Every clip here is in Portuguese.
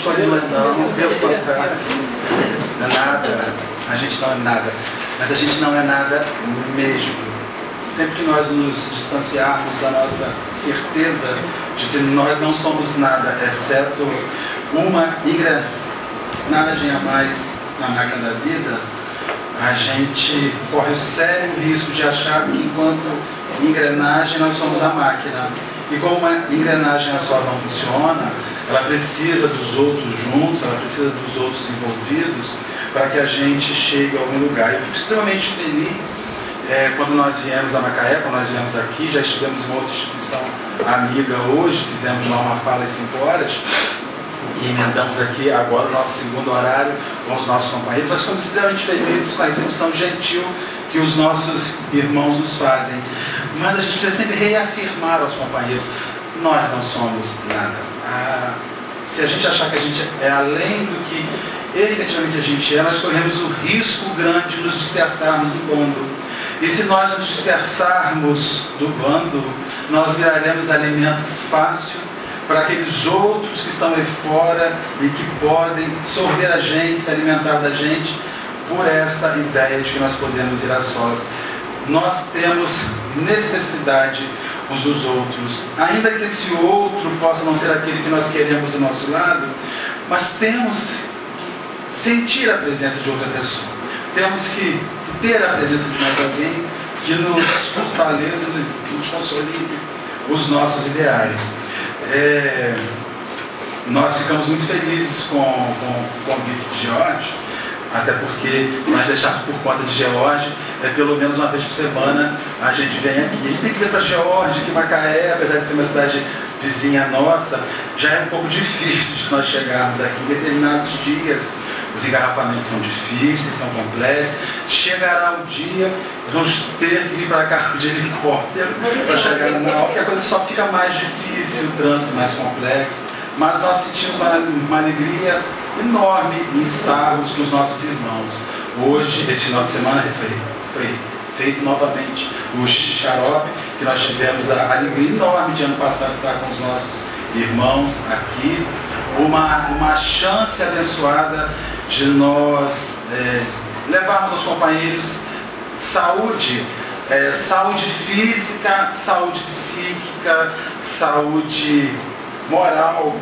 continua não, pelo contrário, nada, a gente não é nada, mas a gente não é nada mesmo. Sempre que nós nos distanciarmos da nossa certeza de que nós não somos nada, exceto uma engrenagem a mais na máquina da vida, a gente corre o sério risco de achar que enquanto engrenagem nós somos a máquina. E como uma engrenagem a sós não funciona, ela precisa dos outros juntos, ela precisa dos outros envolvidos para que a gente chegue a algum lugar. Eu fico extremamente feliz quando nós viemos a Macaé, quando nós viemos aqui, já estivemos em uma outra instituição amiga hoje, fizemos lá uma fala às 5 horas e emendamos aqui agora o nosso segundo horário com os nossos companheiros. Nós ficamos extremamente felizes com a recepção gentil que os nossos irmãos nos fazem. Mas a gente precisa sempre reafirmar aos companheiros, nós não somos nada. Se a gente achar que a gente é além do que efetivamente a gente é, nós corremos o risco grande de nos dispersarmos do bando. E se nós nos dispersarmos do bando, nós viraremos alimento fácil para aqueles outros que estão aí fora e que podem sorver a gente, se alimentar da gente, por essa ideia de que nós podemos ir a sós. Nós temos necessidade uns dos outros, ainda que esse outro possa não ser aquele que nós queremos do nosso lado, mas temos que sentir a presença de outra pessoa, temos que ter a presença de mais alguém que nos fortaleça, nos consolide os nossos ideais. Nós ficamos muito felizes com o convite de George, até porque se nós deixarmos por conta de George, pelo menos uma vez por semana a gente vem aqui. A gente tem que dizer para George que Macaé, apesar de ser uma cidade vizinha nossa, já é um pouco difícil de nós chegarmos aqui em determinados dias. Os engarrafamentos são difíceis, são complexos. Chegará o dia de nós ter que ir para cá de helicóptero para chegar na aula, que a coisa só fica mais difícil, o trânsito mais complexo. Mas nós sentimos uma alegria enorme em estarmos com os nossos irmãos. Hoje, esse final de semana, foi feito novamente o xarope, que nós tivemos a alegria enorme de ano passado estar com os nossos irmãos aqui. Uma chance abençoada de nós levarmos aos companheiros saúde, saúde física, saúde psíquica, saúde moral.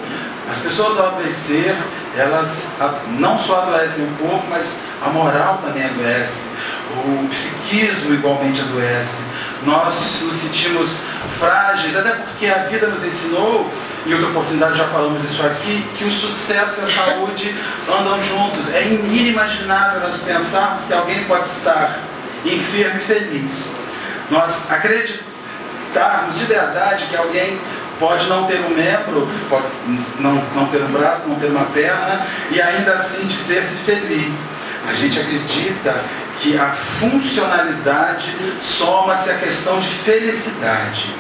As pessoas ao adoecer, elas não só adoecem o corpo, mas a moral também adoece. O psiquismo igualmente adoece. Nós nos sentimos frágeis, até porque a vida nos ensinou, em outra oportunidade já falamos isso aqui, que o sucesso e a saúde andam juntos. É inimaginável nós pensarmos que alguém pode estar enfermo e feliz. Nós acreditarmos de verdade que alguém pode não ter um membro, pode não ter um braço, não ter uma perna e ainda assim dizer-se feliz. A gente acredita que a funcionalidade soma-se à questão de felicidade.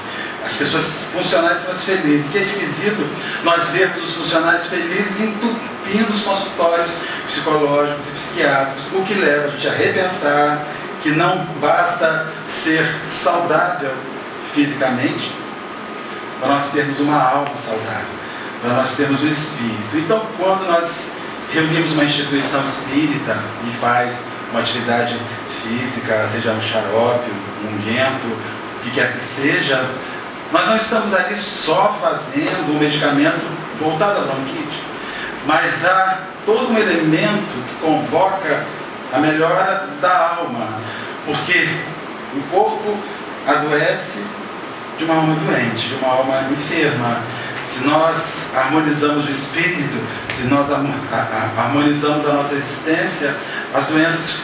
As pessoas funcionais são as felizes. E é esquisito nós vermos os funcionários felizes entupindo os consultórios psicológicos e psiquiátricos, o que leva a gente a repensar que não basta ser saudável fisicamente para nós termos uma alma saudável, para nós termos um espírito. Então, quando nós reunimos uma instituição espírita e faz uma atividade física, seja um xarope, um unguento, o que quer que seja, nós não estamos ali só fazendo um medicamento voltado à bronquite, mas há todo um elemento que convoca a melhora da alma, porque o corpo adoece de uma alma doente, de uma alma enferma. Se nós harmonizamos o espírito, se nós harmonizamos a nossa existência, as doenças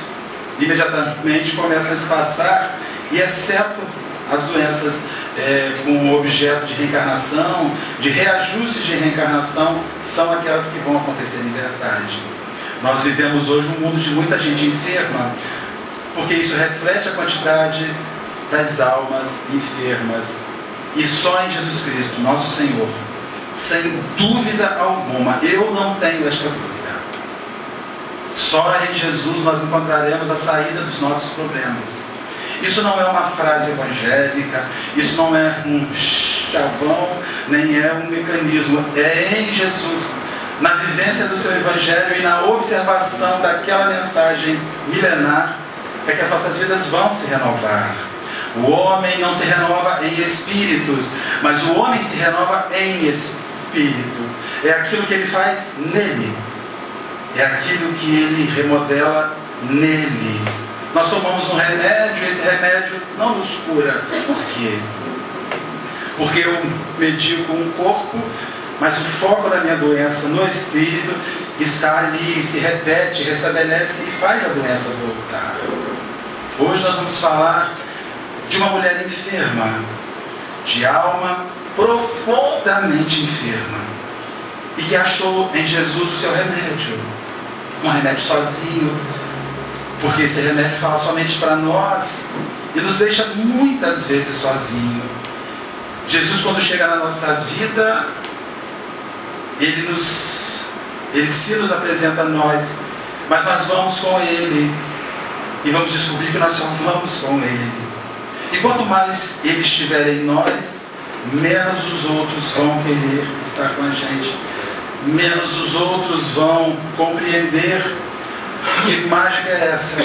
imediatamente começam a se passar, e exceto as doenças com objeto de reencarnação, de reajustes de reencarnação, são aquelas que vão acontecer em verdade. Nós vivemos hoje um mundo de muita gente enferma, porque isso reflete a quantidade das almas enfermas. E só em Jesus Cristo, nosso Senhor, sem dúvida alguma, eu não tenho esta dúvida, só em Jesus nós encontraremos a saída dos nossos problemas. Isso não é uma frase evangélica, isso não é um chavão, nem é um mecanismo, é em Jesus, na vivência vivência do seu Evangelho e na observação daquela mensagem milenar é que as nossas vidas vão se renovar. O homem não se renova em espíritos, mas o homem se renova em espírito. É aquilo que ele faz nele. É aquilo que ele remodela nele. Nós tomamos um remédio e esse remédio não nos cura. Por quê? Porque eu medico um corpo, mas o foco da minha doença no espírito está ali, se repete, restabelece e faz a doença voltar. Hoje nós vamos falar de uma mulher enferma, de alma profundamente enferma, e que achou em Jesus o seu remédio. Um remédio sozinho, porque esse remédio fala somente para nós e nos deixa muitas vezes sozinho. Jesus, quando chega na nossa vida, Ele se nos apresenta a nós, mas nós vamos com Ele e vamos descobrir que nós só vamos com Ele. E quanto mais Ele estiver em nós, menos os outros vão querer estar com a gente, menos os outros vão compreender que mágica é essa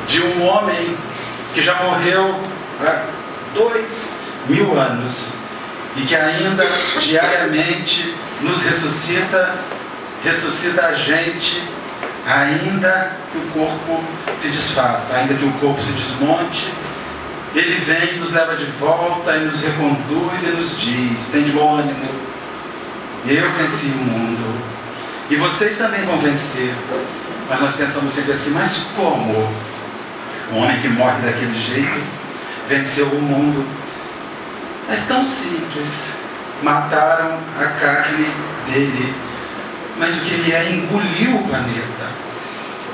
de um homem que já morreu há 2000 anos e que ainda diariamente nos ressuscita a gente, ainda que o corpo se desfaça, ainda que o corpo se desmonte. Ele vem, nos leva de volta e nos reconduz e nos diz: tem de bom ânimo, eu venci o mundo e vocês também vão vencer. Mas nós pensamos sempre assim: mas como? Um homem que morre daquele jeito venceu o mundo? É tão simples. Mataram a carne dele, mas o que ele é? Engoliu o planeta,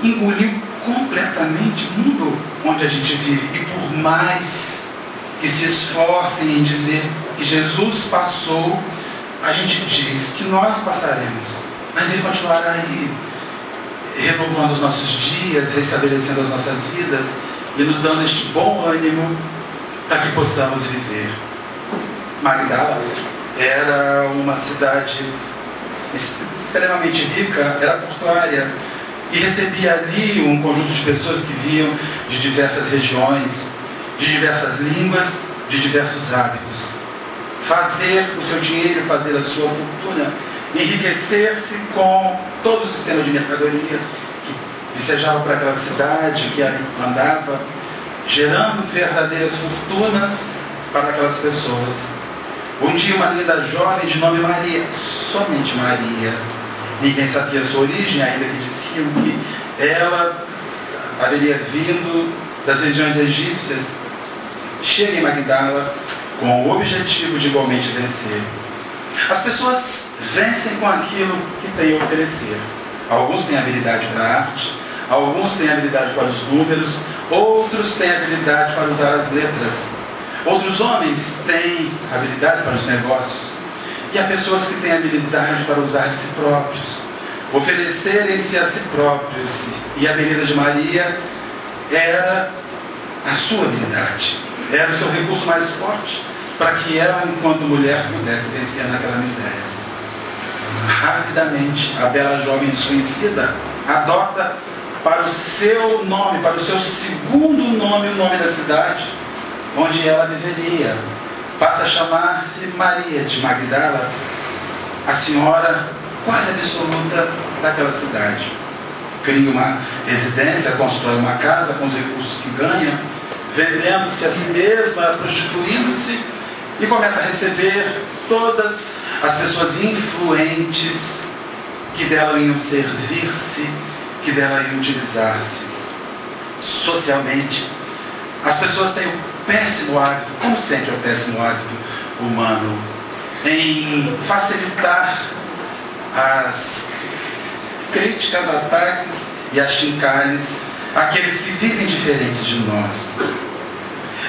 engoliu completamente o mundo onde a gente vive. E por mais que se esforcem em dizer que Jesus passou, a gente diz que nós passaremos, mas ele continuará aí, renovando os nossos dias, restabelecendo as nossas vidas e nos dando este bom ânimo para que possamos viver. Magdala era uma cidade extremamente rica, era portuária, e recebia ali um conjunto de pessoas que vinham de diversas regiões, de diversas línguas, de diversos hábitos. Fazer o seu dinheiro, fazer a sua fortuna, enriquecer-se com todo o sistema de mercadoria que vicejava para aquela cidade, que ali andava, gerando verdadeiras fortunas para aquelas pessoas. Um dia uma linda jovem de nome Maria, somente Maria, ninguém sabia a sua origem, ainda que diziam que ela haveria vindo das regiões egípcias, chega em Magdala com o objetivo de igualmente vencer. As pessoas vencem com aquilo que têm a oferecer. Alguns têm habilidade para a arte, alguns têm habilidade para os números, outros têm habilidade para usar as letras. Outros homens têm habilidade para os negócios. E há pessoas que têm habilidade para usar de si próprios, oferecerem-se a si próprios. E a beleza de Maria era a sua habilidade, era o seu recurso mais forte, para que ela, enquanto mulher, pudesse vencer naquela miséria. Rapidamente, a bela jovem desconhecida adota para o seu nome, para o seu segundo nome, o nome da cidade onde ela viveria. Passa a chamar-se Maria de Magdala, a senhora quase absoluta daquela cidade. Cria uma residência, constrói uma casa com os recursos que ganha, vendendo-se a si mesma, prostituindo-se, e começa a receber todas as pessoas influentes que dela iam servir-se, que dela iam utilizar-se. Socialmente, as pessoas têm o péssimo hábito, como sempre é o péssimo hábito humano, em facilitar as críticas, ataques e as chincanes àqueles que vivem diferentes de nós.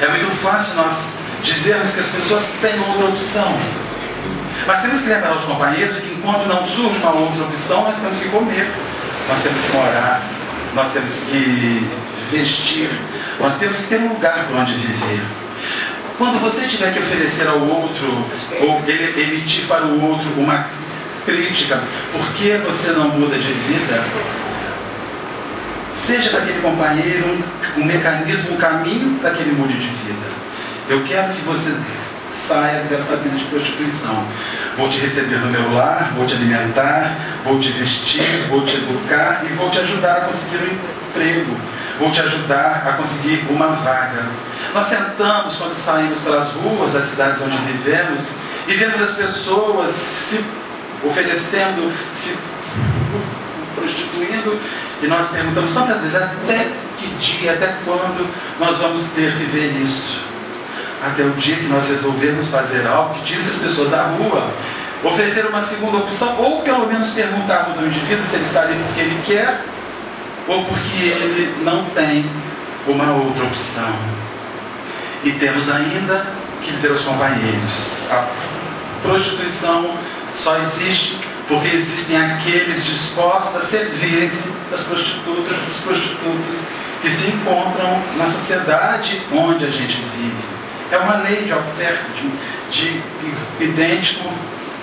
É muito fácil nós dizermos que as pessoas têm outra opção, mas temos que lembrar aos companheiros que enquanto não surge uma outra opção, nós temos que comer, nós temos que morar, nós temos que vestir, nós temos que ter um lugar para onde viver. Quando você tiver que oferecer ao outro, ou emitir para o outro uma crítica. Por que você não muda de vida? Seja para aquele companheiro um mecanismo, um caminho para que ele mude de vida. Eu quero que você saia desta vida de prostituição. Vou te receber no meu lar, vou te alimentar, vou te vestir, vou te educar e vou te ajudar a conseguir um emprego. Vou te ajudar a conseguir uma vaga. Nós sentamos quando saímos pelas ruas das cidades onde vivemos e vemos as pessoas se oferecendo, se prostituindo, e nós perguntamos tantas vezes: até que dia, até quando nós vamos ter que ver isso? Até o dia que nós resolvemos fazer algo que tire as pessoas da rua, oferecer uma segunda opção, ou pelo menos perguntarmos ao indivíduo se ele está ali porque ele quer ou porque ele não tem uma outra opção. E temos ainda que dizer aos companheiros: a prostituição só existe porque existem aqueles dispostos a servirem-se das prostitutas, dos prostitutos que se encontram na sociedade onde a gente vive. É uma lei de oferta, idêntico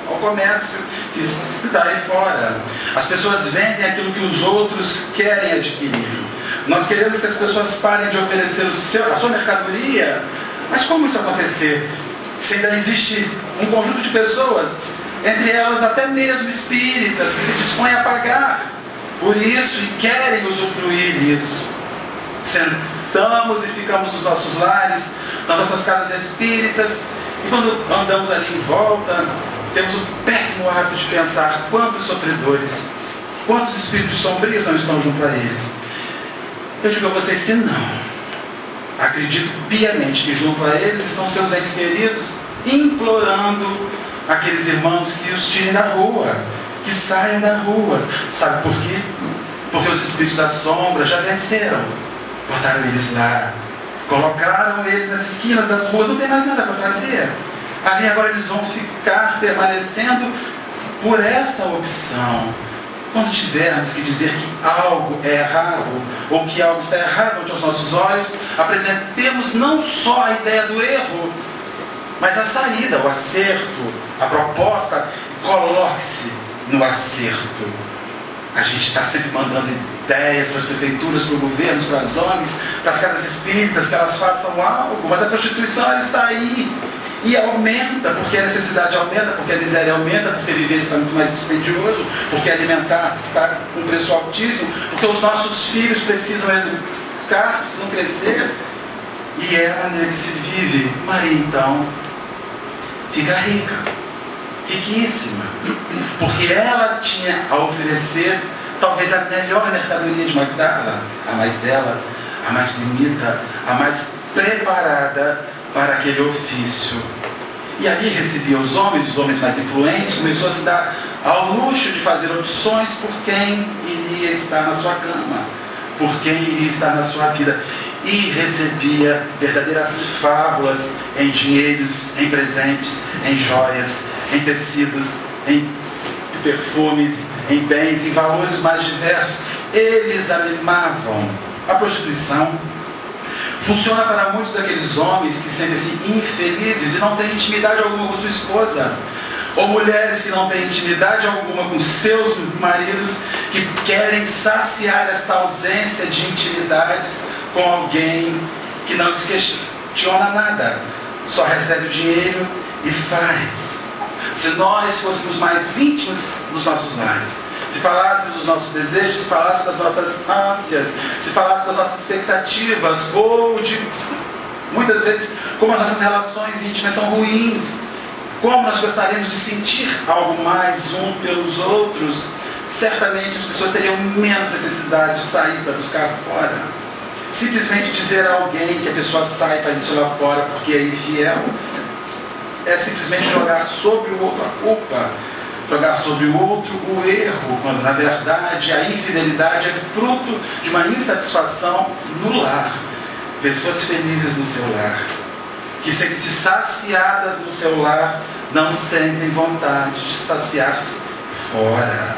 ao comércio que está aí fora. As pessoas vendem aquilo que os outros querem adquirir. Nós queremos que as pessoas parem de oferecer a sua mercadoria. Mas como isso acontecer? Se ainda existe um conjunto de pessoas, entre elas até mesmo espíritas, que se dispõem a pagar por isso e querem usufruir isso. Sentamos e ficamos nos nossos lares, nas nossas casas espíritas, e quando andamos ali em volta, temos o péssimo hábito de pensar: quantos sofredores, quantos espíritos sombrios não estão junto a eles. Eu digo a vocês que não. Acredito piamente que junto a eles estão seus entes queridos, implorando aqueles irmãos que os tirem da rua, que saiam da rua. Sabe por quê? Porque os espíritos da sombra já venceram. Botaram eles lá, colocaram eles nas esquinas das ruas, não tem mais nada para fazer. Ali agora eles vão ficar permanecendo por essa opção. Quando tivermos que dizer que algo é errado, ou que algo está errado ante os nossos olhos, apresentemos não só a ideia do erro, mas a saída, o acerto, a proposta. Coloque-se no acerto. A gente está sempre mandando ideias para as prefeituras, para o governo, para as ONGs, para as casas espíritas, que elas façam algo, mas a prostituição ela está aí. E aumenta, porque a necessidade aumenta, porque a miséria aumenta, porque viver está muito mais dispendioso, porque alimentar-se está com um preço altíssimo, porque os nossos filhos precisam educar, precisam crescer. E é a maneira que se vive. Maria, então, fica rica, riquíssima, porque ela tinha a oferecer talvez a melhor mercadoria de Magdala, a mais bela, a mais bonita, a mais preparada para aquele ofício. E ali recebia os homens mais influentes, começou a se dar ao luxo de fazer opções por quem iria estar na sua cama, por quem iria estar na sua vida. E recebia verdadeiras fábulas em dinheiros, em presentes, em joias, em tecidos, em perfumes, em bens, em valores mais diversos. Eles animavam. A prostituição funciona para muitos daqueles homens que sentem-se infelizes e não têm intimidade alguma com sua esposa, ou mulheres que não têm intimidade alguma com seus maridos, que querem saciar essa ausência de intimidades com alguém que não lhes questiona nada, só recebe o dinheiro e faz. Se nós fôssemos mais íntimos nos nossos lares, se falássemos dos nossos desejos, se falássemos das nossas ânsias, se falássemos das nossas expectativas, ou de, muitas vezes, como as nossas relações íntimas são ruins, como nós gostaríamos de sentir algo mais um pelos outros, certamente as pessoas teriam menos necessidade de sair para buscar fora. Simplesmente dizer a alguém que a pessoa sai e faz isso lá fora porque é infiel, é simplesmente jogar sobre o outro a culpa, jogar sobre o outro o erro, quando na verdade a infidelidade é fruto de uma insatisfação no lar. Pessoas felizes no seu lar, que sentem-se saciadas no seu lar, não sentem vontade de saciar-se fora.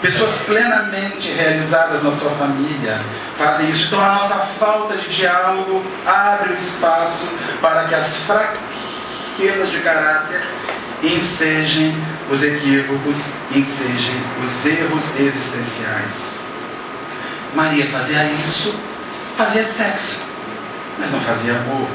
Pessoas plenamente realizadas na sua família fazem isso. Então a nossa falta de diálogo abre o espaço para que as fraquezas de caráter ensejem os equívocos ensejam os erros existenciais. Maria fazia isso, fazia sexo, mas não fazia amor.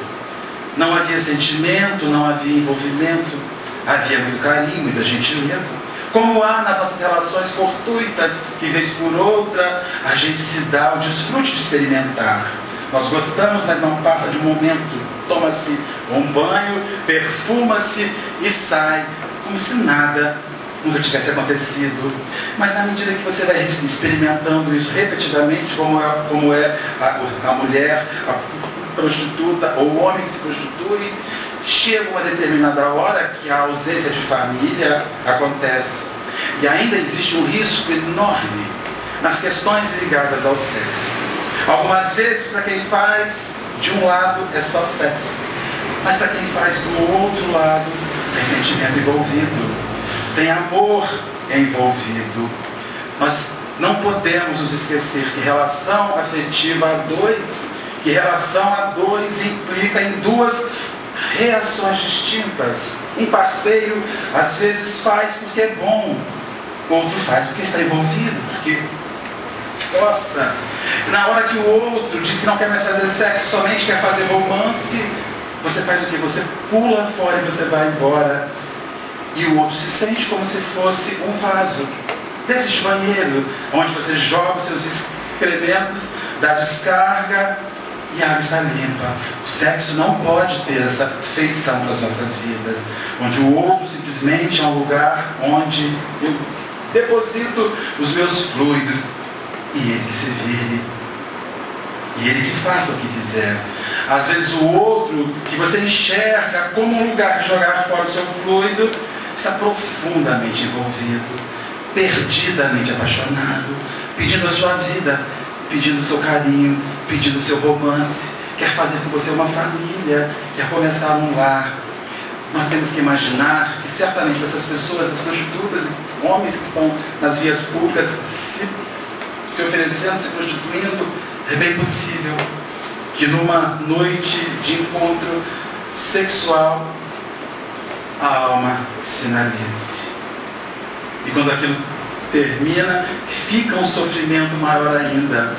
Não havia sentimento, não havia envolvimento, havia muito carinho, muita gentileza. Como há nas nossas relações fortuitas, que vez por outra a gente se dá o desfrute de experimentar. Nós gostamos, mas não passa de um momento. Toma-se um banho, perfuma-se e sai, como se nada nunca tivesse acontecido. Mas na medida que você vai experimentando isso repetidamente, como é a mulher, a prostituta ou o homem que se prostitui, chega uma determinada hora que a ausência de família acontece. E ainda existe um risco enorme nas questões ligadas ao sexo. Algumas vezes, para quem faz de um lado, é só sexo. Mas para quem faz do outro lado, tem sentimento envolvido, tem amor envolvido. Nós não podemos nos esquecer que relação afetiva a dois, que relação a dois implica em duas reações distintas. Um parceiro às vezes faz porque é bom, outro faz porque está envolvido, porque gosta. Na hora que o outro diz que não quer mais fazer sexo, somente quer fazer romance, você faz o quê? Você pula fora e você vai embora. E o outro se sente como se fosse um vaso desses de banheiro, onde você joga os seus excrementos, dá descarga e a água está limpa. O sexo não pode ter essa feição para as nossas vidas, onde o outro simplesmente é um lugar onde eu deposito os meus fluidos e ele que se vire, e ele que faça o que quiser. Às vezes o outro, que você enxerga como um lugar de jogar fora o seu fluido, está profundamente envolvido, perdidamente apaixonado, pedindo a sua vida, pedindo o seu carinho, pedindo o seu romance, quer fazer com você uma família, quer começar um lar. Nós temos que imaginar que certamente para essas pessoas, as prostitutas e homens que estão nas vias públicas se oferecendo, se prostituindo, é bem possível que numa noite de encontro sexual a alma sinalize. E quando aquilo termina, fica um sofrimento maior ainda.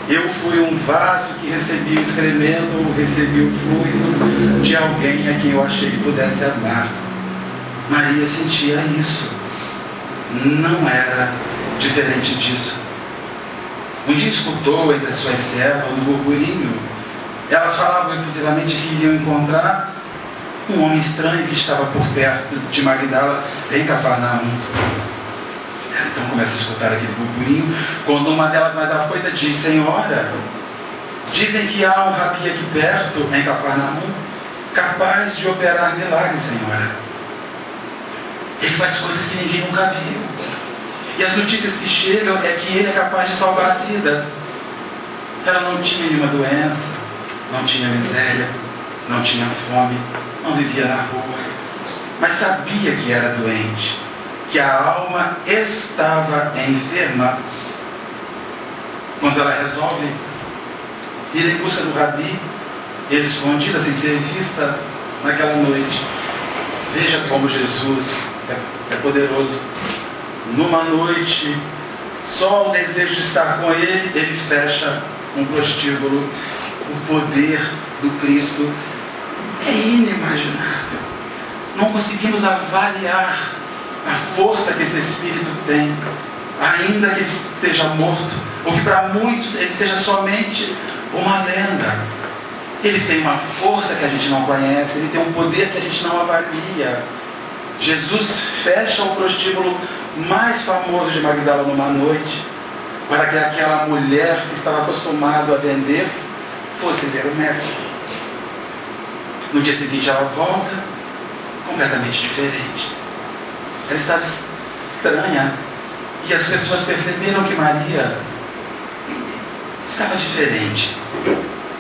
Eu fui um vaso que recebi o excremento, recebi o fluido de alguém a quem eu achei que pudesse amar. Maria sentia isso. Não era diferente disso. Um dia escutou entre as suas servas um burburinho. Elas falavam efusivamente que iriam encontrar um homem estranho que estava por perto de Magdala, em Cafarnaum. Ela então começa a escutar aquele burburinho, quando uma delas mais afoita diz: Senhora, dizem que há um rabi aqui perto, em Cafarnaum, capaz de operar milagres, Senhora. Ele faz coisas que ninguém nunca viu. E as notícias que chegam é que ele é capaz de salvar vidas. Ela não tinha nenhuma doença, não tinha miséria, não tinha fome, não vivia na rua, mas sabia que era doente, que a alma estava enferma. Quando ela resolve ir em busca do rabi, escondida, sem ser vista naquela noite, veja como Jesus é poderoso. Numa noite, só o desejo de estar com ele, ele fecha um prostíbulo. O poder do Cristo é inimaginável. Não conseguimos avaliar a força que esse Espírito tem, ainda que ele esteja morto, ou que para muitos ele seja somente uma lenda. Ele tem uma força que a gente não conhece, ele tem um poder que a gente não avalia. Jesus fecha o prostíbulo mais famoso de Magdala numa noite, para que aquela mulher que estava acostumada a vender-se fosse ver o Mestre. No dia seguinte ela volta completamente diferente. Ela estava estranha e as pessoas perceberam que Maria estava diferente.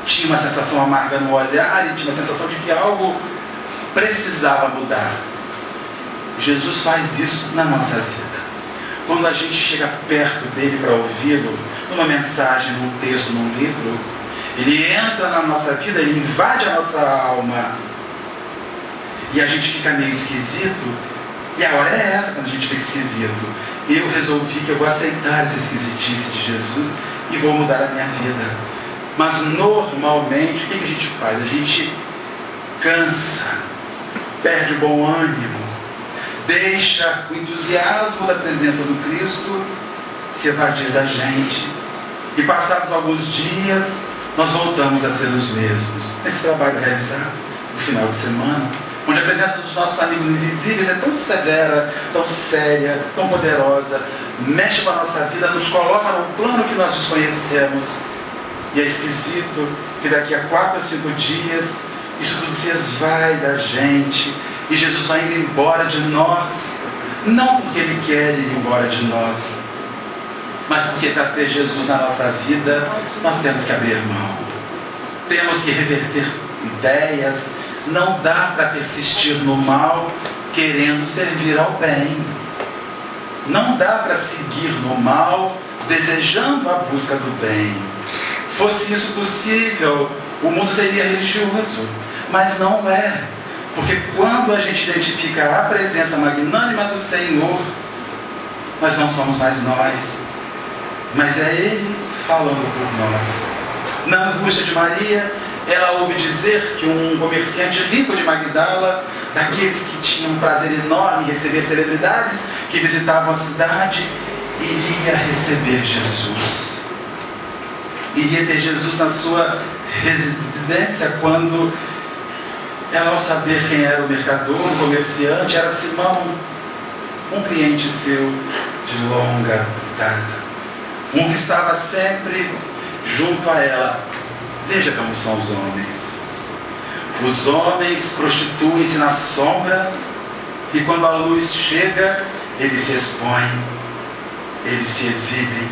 Tinha uma sensação amarga no olhar e tinha uma sensação de que algo precisava mudar. Jesus faz isso na nossa vida. Quando a gente chega perto dele para ouvi-lo, numa mensagem, num texto, num livro, ele entra na nossa vida, ele invade a nossa alma. E a gente fica meio esquisito E a hora é essa, quando a gente fica esquisito. Eu resolvi que eu vou aceitar essa esquisitice de Jesus e vou mudar a minha vida. Mas normalmente, o que a gente faz? A gente cansa, perde o bom ânimo, deixa o entusiasmo da presença do Cristo se evadir da gente. E passados alguns dias, nós voltamos a ser os mesmos. Esse trabalho realizado no final de semana, onde a presença dos nossos amigos invisíveis é tão severa, tão séria, tão poderosa, mexe com a nossa vida, nos coloca num plano que nós desconhecemos. E é esquisito que daqui a 4 a 5 dias, isso tudo se esvai da gente, e Jesus vai indo embora de nós, não porque Ele quer ir embora de nós, mas porque para ter Jesus na nossa vida, nós temos que abrir mão, temos que reverter ideias. Não dá para persistir no mal querendo servir ao bem. Não dá para seguir no mal desejando a busca do bem. Fosse isso possível, o mundo seria religioso. Mas não é. Porque quando a gente identifica a presença magnânima do Senhor, nós não somos mais nós, mas é Ele falando por nós. Na angústia de Maria, ela ouve dizer que um comerciante rico de Magdala, daqueles que tinham um prazer enorme em receber celebridades que visitavam a cidade, iria receber Jesus. Iria ter Jesus na sua residência quando ela, ao saber quem era o mercador, o comerciante, era Simão, um cliente seu de longa data. Um que estava sempre junto a ela. Veja como são os homens. Os homens prostituem-se na sombra e quando a luz chega, eles se expõem, eles se exibem.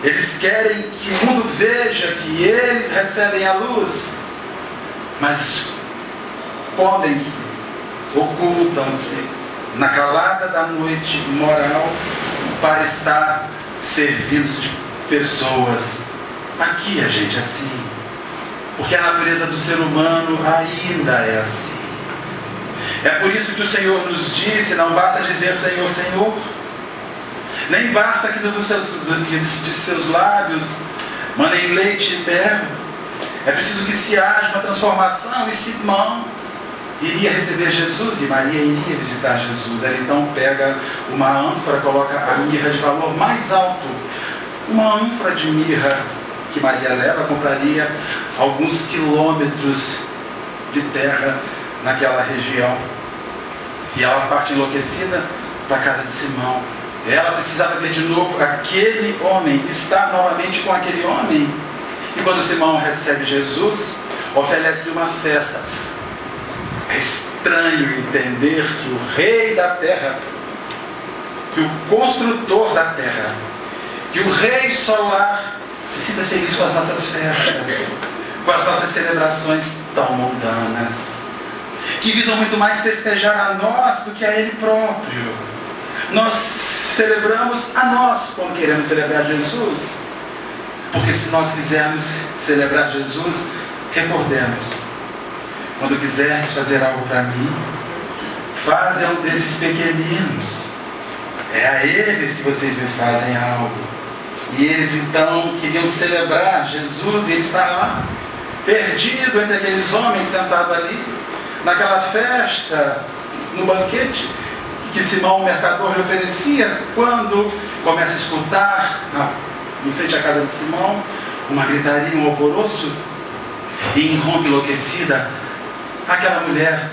Eles querem que o mundo veja que eles recebem a luz, mas escondem-se, ocultam-se na calada da noite moral para estar servindo-se de pessoas. Aqui a gente é assim. Porque a natureza do ser humano ainda é assim. É por isso que o Senhor nos disse, não basta dizer Senhor, Senhor. Nem basta que de seus lábios manem leite e mel. É preciso que se haja uma transformação. E Simão iria receber Jesus e Maria iria visitar Jesus. Ela então pega uma ânfora, coloca a mirra de valor mais alto. Uma ânfora de mirra que Maria leva, compraria alguns quilômetros de terra naquela região. E ela parte enlouquecida para a casa de Simão. Ela precisava ver de novo aquele homem, estar novamente com aquele homem. E quando Simão recebe Jesus, oferece-lhe uma festa. É estranho entender que o rei da terra, que o construtor da terra, que o rei solar se sinta feliz com as nossas festas, com as nossas celebrações tão mundanas, que visam muito mais festejar a nós do que a Ele próprio. Nós celebramos a nós quando queremos celebrar Jesus, porque se nós quisermos celebrar Jesus, recordemos, quando quisermos fazer algo para mim, faze a um desses pequeninos, é a eles que vocês me fazem algo. E eles então queriam celebrar Jesus, e ele está lá, perdido entre aqueles homens, sentado ali, naquela festa, no banquete que Simão, o mercador, lhe oferecia, quando começa a escutar, em frente à casa de Simão, uma gritaria, um alvoroço, e irrompe enlouquecida aquela mulher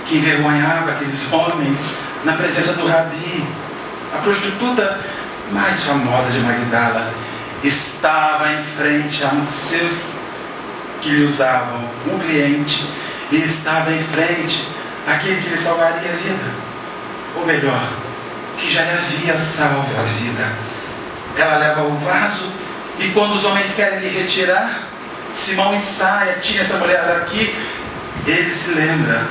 que envergonhava aqueles homens na presença do Rabi, a prostituta mais famosa de Magdala, estava em frente a um seus que lhe usavam, um cliente, e estava em frente àquele que lhe salvaria a vida, ou melhor, que já lhe havia salvo a vida. Ela leva o vaso e quando os homens querem lhe retirar, Simão ensaia, tira essa mulher daqui. Ele se lembra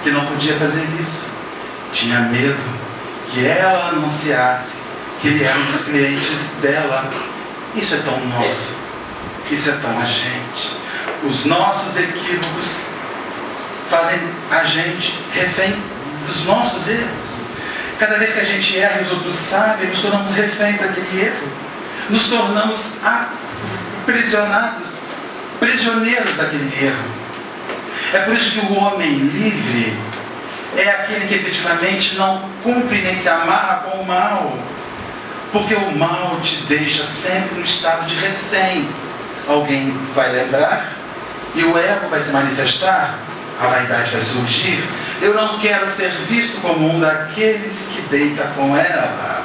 que não podia fazer isso, tinha medo que ela anunciasse que ele era um dos clientes dela. Isso é tão nosso, isso é tão a gente. Os nossos equívocos fazem a gente refém dos nossos erros. Cada vez que a gente erra e os outros sabem, nos tornamos reféns daquele erro. Nos tornamos aprisionados, prisioneiros daquele erro. É por isso que o homem livre é aquele que efetivamente não cumpre nem se amarra com o mal. Porque o mal te deixa sempre no estado de refém. Alguém vai lembrar e o ego vai se manifestar, a vaidade vai surgir. Eu não quero ser visto como um daqueles que deita com ela.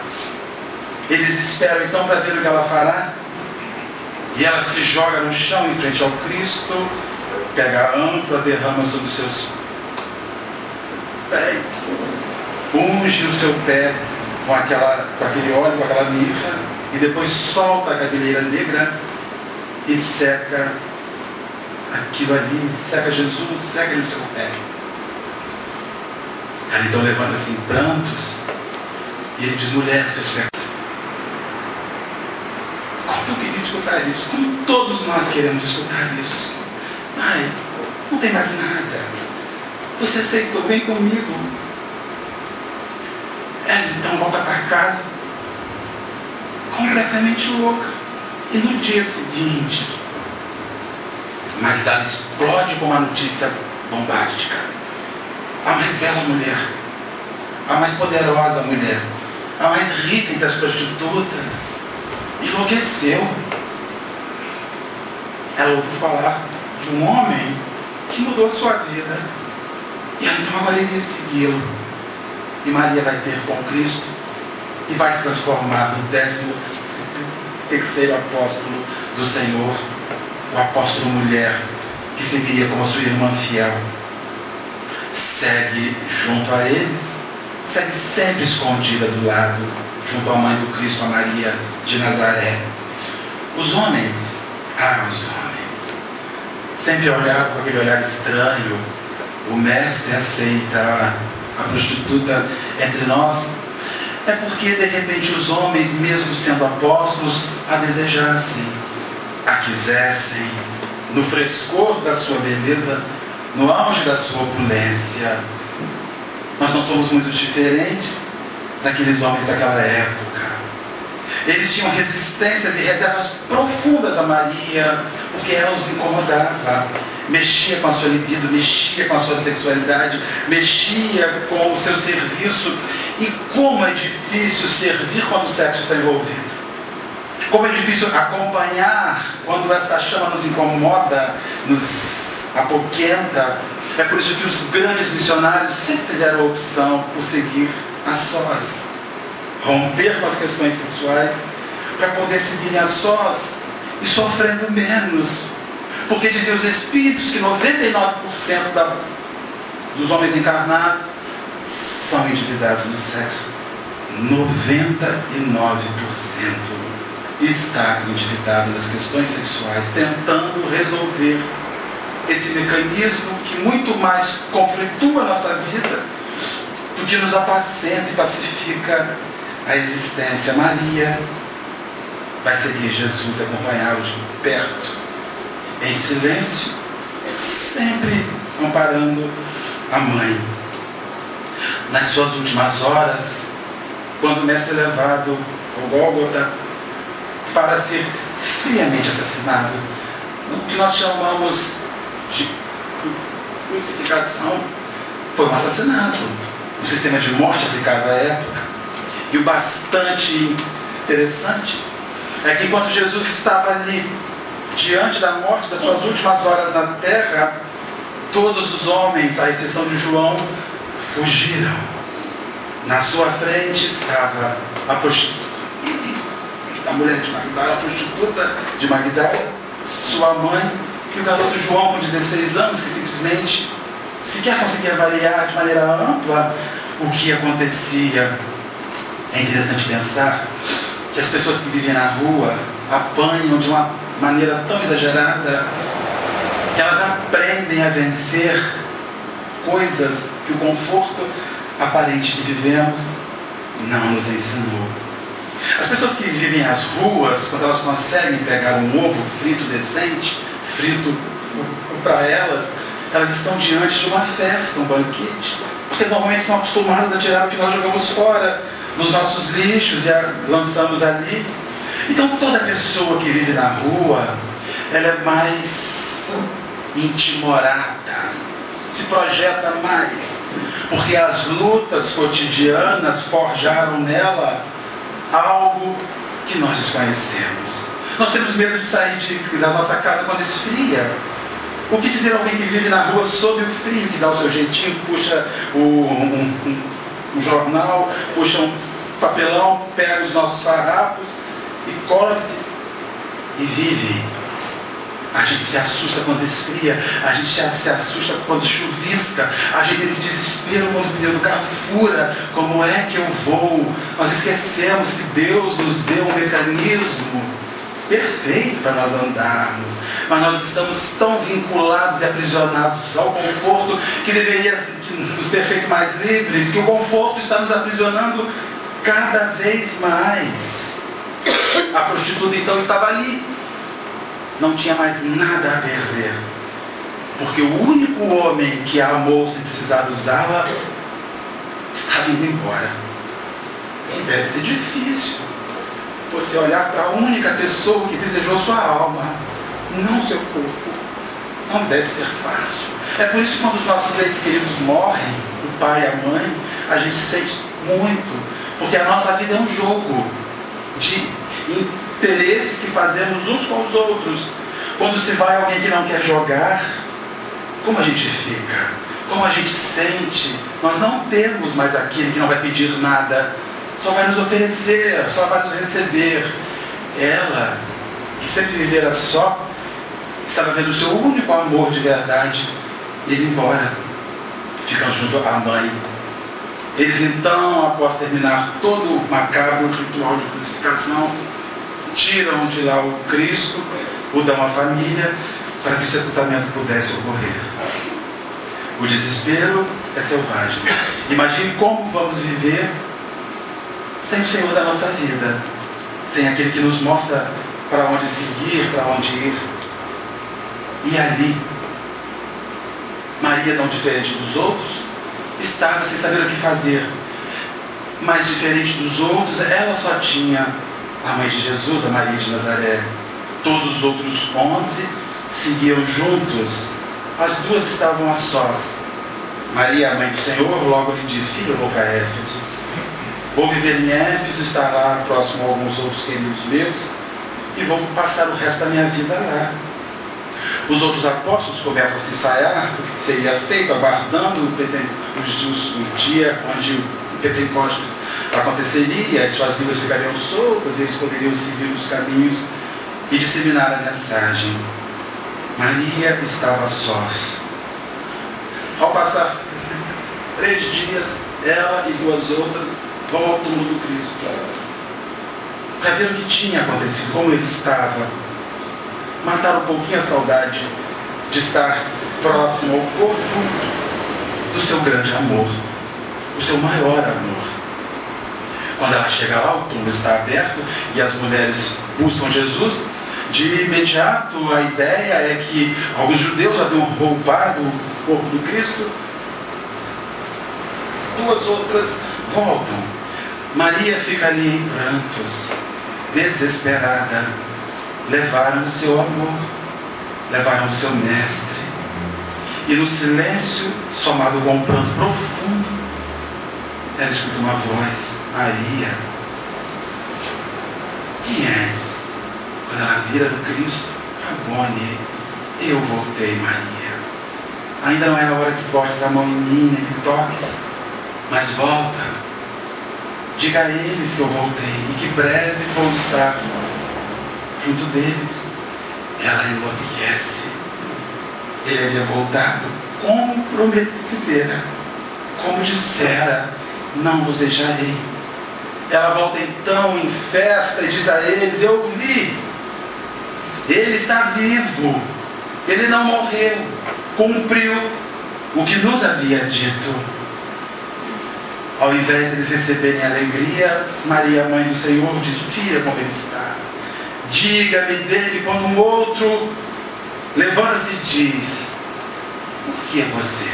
Eles esperam então para ver o que ela fará. E ela se joga no chão em frente ao Cristo, pega a ânfora, derrama sobre os seus pés, unge o seu pé com aquele óleo, com aquela mirra, e depois solta a cabeleira negra e seca aquilo ali, seca Jesus, seca-lhe o seu pé. Ela então levanta-se em prantos e ele diz: mulher, seus pecados. Como eu queria escutar isso? Como todos nós queremos escutar isso? Ai, não tem mais nada. Você aceitou, vem comigo. Ela então volta para casa, completamente louca. E no dia seguinte, Magdala explode com uma notícia bombástica. A mais bela mulher, a mais poderosa mulher, a mais rica entre as prostitutas, enlouqueceu. Ela ouviu falar de um homem que mudou a sua vida. E ela então agora iria segui-lo. E Maria vai ter com Cristo e vai se transformar no 13º apóstolo do Senhor, o apóstolo mulher, que seguiria como sua irmã fiel. Segue junto a eles, segue sempre escondida do lado, junto à mãe do Cristo, a Maria de Nazaré. Os homens, sempre olhavam com aquele olhar estranho. O mestre aceita a prostituta entre nós. É porque de repente os homens, mesmo sendo apóstolos, a desejassem, a quisessem, no frescor da sua beleza, no auge da sua opulência. Nós não somos muito diferentes daqueles homens daquela época. Eles tinham resistências e reservas profundas a Maria, porque ela os incomodava. Mexia com a sua libido, mexia com a sua sexualidade, mexia com o seu serviço. E como é difícil servir quando o sexo está envolvido. Como é difícil acompanhar quando essa chama nos incomoda, nos apoquenta. É por isso que os grandes missionários sempre fizeram a opção por seguir a sós. Romper com as questões sexuais para poder seguir a sós e sofrendo menos. Porque diziam os espíritos que 99% dos homens encarnados são endividados no sexo. 99% está endividado nas questões sexuais, tentando resolver esse mecanismo que muito mais conflitua a nossa vida do que nos apacenta e pacifica a existência. Maria vai seguir Jesus e acompanhá-lo de perto, em silêncio, sempre amparando a mãe. Nas suas últimas horas, quando o mestre é levado ao Gólgota para ser friamente assassinado, o que nós chamamos de crucificação, foi um assassinato, um sistema de morte aplicado à época. E o bastante interessante é que enquanto Jesus estava ali, diante da morte, das suas últimas horas na terra, todos os homens, à exceção de João, fugiram. Na sua frente estava a prostituta, a mulher de Magdala, a prostituta de Magdala, sua mãe, e o garoto João, com 16 anos, que simplesmente sequer conseguia avaliar de maneira ampla o que acontecia. É interessante pensar que as pessoas que vivem na rua apanham de uma maneira tão exagerada que elas aprendem a vencer coisas que o conforto aparente que vivemos não nos ensinou. As pessoas que vivem as ruas, quando elas conseguem pegar um ovo frito decente, frito para elas, elas estão diante de uma festa, um banquete. porque normalmente são acostumados a tirar o que nós jogamos fora dos nossos lixos e lançamos ali. Então toda pessoa que vive na rua, ela é mais intimorada, se projeta mais, porque as lutas cotidianas forjaram nela algo que nós desconhecemos. Nós temos medo de sair da nossa casa quando esfria. O que dizer alguém que vive na rua sob o frio, que dá o seu jeitinho, puxa um jornal, puxa um papelão, pega os nossos farrapos e cola-se e vive. A gente se assusta quando esfria, a gente se assusta quando chuvisca, a gente entra em desespero quando o pneu do carro fura. Como é que eu vou? Nós esquecemos que Deus nos deu um mecanismo perfeito para nós andarmos, mas nós estamos tão vinculados e aprisionados ao conforto que deveria nos ter feito mais livres, que o conforto está nos aprisionando cada vez mais. A prostituta então estava ali, não tinha mais nada a perder, porque o único homem que a amou sem precisar usá-la estava indo embora. E deve ser difícil você olhar para a única pessoa que desejou sua alma, não seu corpo. Não deve ser fácil. É por isso que quando os nossos entes queridos morrem, o pai e a mãe, a gente sente muito, porque a nossa vida é um jogo de interesses que fazemos uns com os outros. Quando se vai alguém que não quer jogar, como a gente fica? Como a gente sente? Nós não temos mais aquele que não vai pedir nada, só vai nos oferecer, só vai nos receber. Ela, que sempre vivera só, estava vendo o seu único amor de verdade ir embora, ficando junto à mãe. Eles então, após terminar todo o macabro ritual de crucificação, tiram de lá o Cristo, o dão à família, para que o sepultamento pudesse ocorrer. O desespero é selvagem. Imagine como vamos viver sem o Senhor da nossa vida, sem aquele que nos mostra para onde seguir, para onde ir. E ali, Maria, não diferente dos outros, estava sem saber o que fazer. Mas diferente dos outros, ela só tinha a mãe de Jesus, a Maria de Nazaré. Todos os outros 11 seguiam juntos. As duas estavam a sós. Maria, a mãe do Senhor, logo lhe disse: filho, eu vou para Éfeso. Vou viver em Éfeso, estar lá próximo a alguns outros queridos meus, e vou passar o resto da minha vida lá. Os outros apóstolos começam a se ensaiar o que seria feito, aguardando o dia onde o Pentecostes aconteceria, as suas línguas ficariam soltas, e eles poderiam seguir os caminhos e disseminar a mensagem. Maria estava sós. Ao passar 3 dias, ela e 2 outras vão ao túmulo do Cristo para ver o que tinha acontecido, como ele estava. Matar um pouquinho a saudade de estar próximo ao corpo do seu grande amor, o seu maior amor. Quando ela chega lá, o túmulo está aberto e as mulheres buscam Jesus. De imediato, a ideia é que alguns judeus haviam roubado o corpo do Cristo. 2 outras voltam. Maria fica ali em prantos, desesperada. Levaram o seu amor, levaram o seu mestre. E no silêncio, somado com um pranto profundo, ela escuta uma voz: Maria, quem és? Quando ela vira do Cristo: Rabone, eu voltei, Maria. Ainda não é a hora que botes a mão em mim, nem me toques, mas volta. Diga a eles que eu voltei e que breve vou estar junto deles. Ela enlouquece. Ele havia voltado como prometera, como dissera: não vos deixarei. Ela volta então em festa e diz a eles: eu vi, ele está vivo, ele não morreu, cumpriu o que nos havia dito. Ao invés de eles receberem alegria, Maria, mãe do Senhor, diz: filha, como ele está. Diga-me dele. Quando um outro levanta-se e diz: por que é você?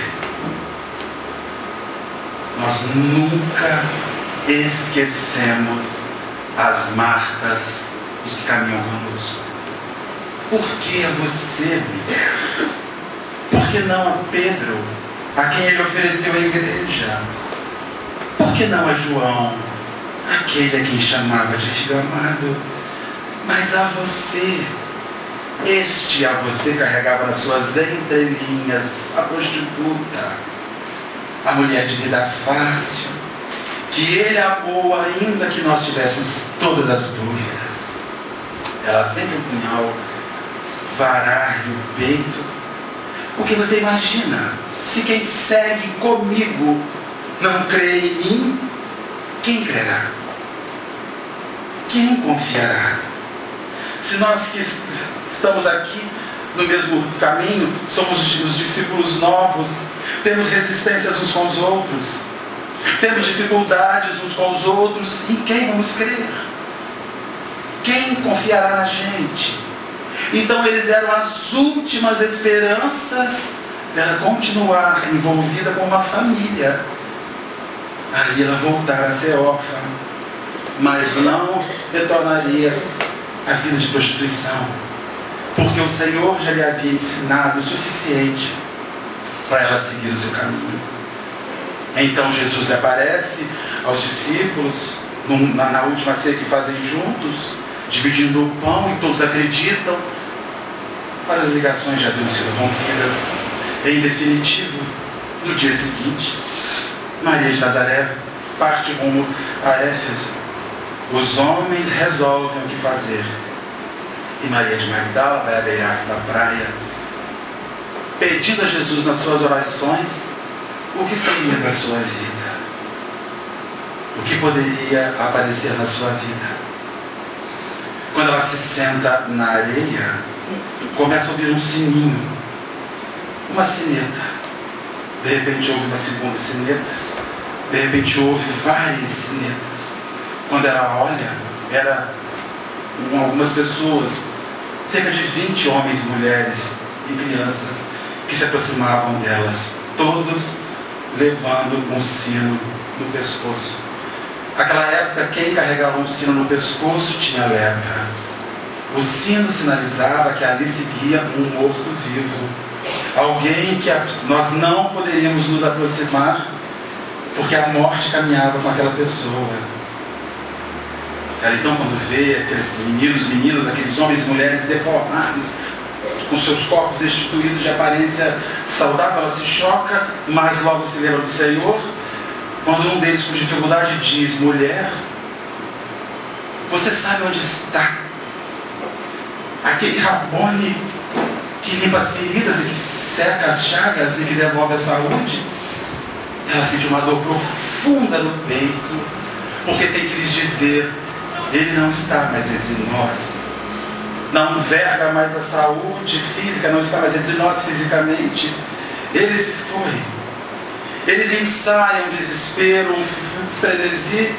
nós nunca esquecemos as marcas dos que caminham conosco. Por que a você, mulher? Por que não a Pedro, a quem ele ofereceu a igreja? Por que não a João, aquele a quem chamava de filho amado? Mas a você, este a você carregava nas suas entrelinhas, a prostituta, a mulher de vida fácil, que ele amou ainda que nós tivéssemos todas as dúvidas. Ela sempre um punhal varar-lhe o peito. Porque você imagina, se quem segue comigo não crê em mim, quem crerá? Quem confiará? Se nós que estamos aqui no mesmo caminho, somos os discípulos novos, temos resistências uns com os outros, temos dificuldades uns com os outros, em quem vamos crer? Quem confiará na gente? Então eles eram as últimas esperanças dela continuar envolvida com uma família. Ali ela voltar a ser órfã, mas não retornaria à vida de prostituição, porque o Senhor já lhe havia ensinado o suficiente para ela seguir o seu caminho. Então Jesus lhe aparece aos discípulos na última ceia que fazem juntos, dividindo o pão, e todos acreditam, mas as ligações já haviam sido rompidas. Em definitivo, no dia seguinte, Maria de Nazaré parte rumo a Éfeso. Os homens resolvem o que fazer, e Maria de Magdala vai à beiraça da praia, pedindo a Jesus nas suas orações o que seria da sua vida, o que poderia aparecer na sua vida. Quando ela se senta na areia, começa a ouvir um sininho, uma sineta. De repente ouve uma segunda sineta, de repente ouve várias sinetas. Quando ela olha, eram algumas pessoas, cerca de 20 homens, mulheres e crianças, que se aproximavam delas, todos levando um sino no pescoço. Naquela época, quem carregava um sino no pescoço tinha lepra. O sino sinalizava que ali seguia um morto-vivo, alguém que nós não poderíamos nos aproximar, porque a morte caminhava com aquela pessoa. Ela então, quando vê aqueles meninos, aqueles homens e mulheres deformados, com seus corpos destituídos de aparência saudável, ela se choca, mas logo se lembra do Senhor. Quando um deles, com dificuldade, diz: mulher, você sabe onde está aquele Rabone que limpa as feridas e que seca as chagas e que devolve a saúde? Ela sente uma dor profunda no peito, porque tem que lhes dizer: ele não está mais entre nós, não verga mais a saúde física, não está mais entre nós fisicamente, ele se foi. Eles ensaiam um desespero, um frenesi,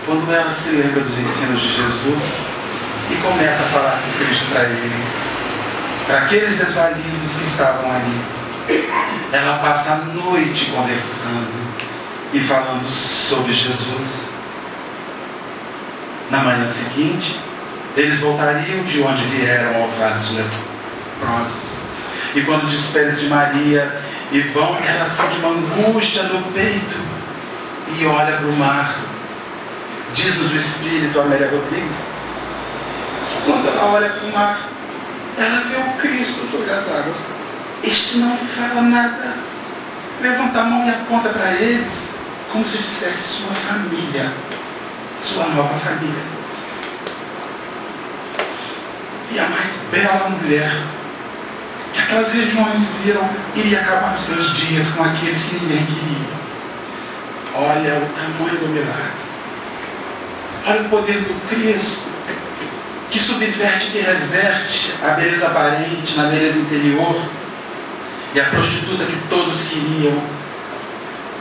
quando ela se lembra dos ensinos de Jesus e começa a falar com Cristo para eles, para aqueles desvalidos que estavam ali. Ela passa a noite conversando e falando sobre Jesus. Na manhã seguinte, eles voltariam de onde vieram ao vale dos leprosos. E quando despedem de Maria e vão, ela sente uma angústia no peito e olha para o mar. Diz-nos o Espírito, Amélia Rodrigues, que quando ela olha para o mar, ela vê o Cristo sobre as águas. Este não fala nada, levanta a mão e aponta para eles, como se dissesse sua família, sua nova família. E a mais bela mulher que aquelas regiões viram iria acabar os seus dias com aqueles que ninguém queria. Olha o tamanho do milagre, olha o poder do Cristo, que subverte, que reverte a beleza aparente na beleza interior, e a prostituta que todos queriam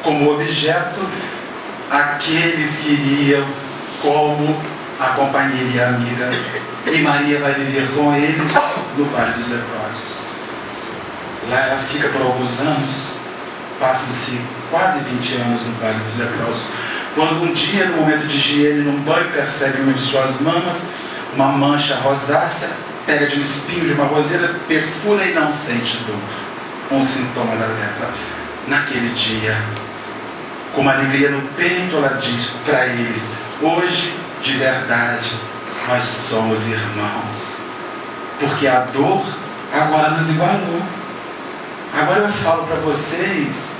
como objeto, aqueles queriam como a companheira e a amiga. E Maria vai viver com eles no Vale dos Leprosos. Lá ela fica por alguns anos, passam-se quase 20 anos no Vale dos Leprosos, quando um dia, no momento de higiene, num banho, percebe uma de suas mamas, uma mancha rosácea, pega de um espinho de uma roseira, perfura e não sente dor. Um sintoma da lepra. Naquele dia, com uma alegria no peito, ela diz para eles: hoje, de verdade, nós somos irmãos, porque a dor agora nos igualou. Agora eu falo para vocês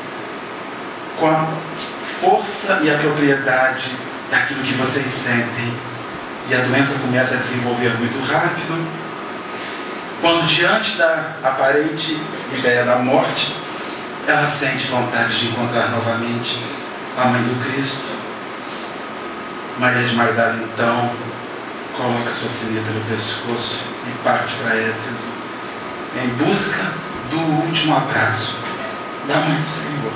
com a força e a propriedade daquilo que vocês sentem. E a doença começa a desenvolver muito rápido. Quando, diante da aparente ideia da morte, ela sente vontade de encontrar novamente a mãe do Cristo. Maria de Magdala, então, coloca sua sineta no pescoço e parte para Éfeso, em busca do último abraço da mãe do Senhor.